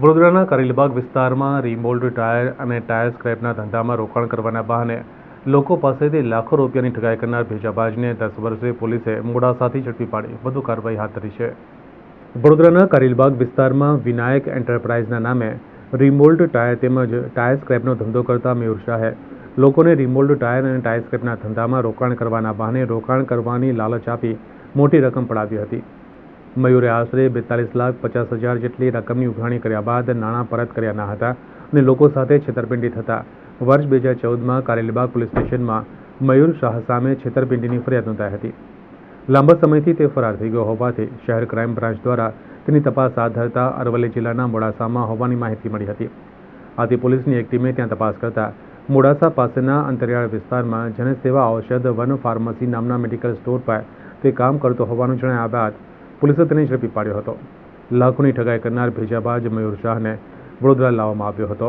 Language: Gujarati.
વડોદરાના કરેલબાગ વિસ્તારમાં રીમોલ્ડ ટાયર અને ટાયર સ્ક્રેપના ધંધામાં રોકાણ કરવાના બહાને લોકો પાસેથી લાખો રૂપિયાની ઠગાઈ કરનાર ભેજાબાજને 10 વર્ષે પોલીસે મોડાસાથી ઝડપી પાડી વધુ કાર્યવાહી હાથ ધરી છે। વડોદરાના કરેલબાગ વિસ્તારમાં વિનાયક એન્ટરપ્રાઇઝના નામે રીમોલ્ડ ટાયર તેમજ ટાયર સ્ક્રેપનો ધંધો કરતા મયુર શાહે લોકોને રીમોલ્ડ ટાયર અને ટાયર સ્ક્રેપના ધંધામાં રોકાણ કરવાના બહાને રોકાણ કરવાની લાલચ આપી મોટી રકમ પડાવી હતી। મયુરે આશરે 42,50,000 જેટલી રકમની ઉઘરાણી કર્યા બાદ નાણાં પરત કર્યા ન હતા અને લોકો સાથે છેતરપિંડી થતા વર્ષ 2014માં કારેલીબાગ પોલીસ સ્ટેશનમાં મયુર શાહ સામે છેતરપિંડીની ફરિયાદ નોંધાઈ હતી। લાંબા સમયથી તે ફરાર થઈ ગયો હોવાથી શહેર ક્રાઇમ બ્રાન્ચ દ્વારા તેની તપાસ હાથ ધરતા અરવલ્લી જિલ્લાના મોડાસામાં હોવાની માહિતી મળી હતી। આથી પોલીસની એક ટીમે ત્યાં તપાસ કરતા મોડાસા પાસેના અંતરિયાળ વિસ્તારમાં જનસેવા ઔષધ વન ફાર્મસી નામના મેડિકલ સ્ટોર પર તે કામ કરતો હોવાનું જણાયા બાદ પોલીસે તેને ઝડપી પાડ્યો હતો। લાખોની ઠગાઈ કરનાર ભેજાબાજ મયુર શાહને વડોદરા લાવવામાં આવ્યો હતો।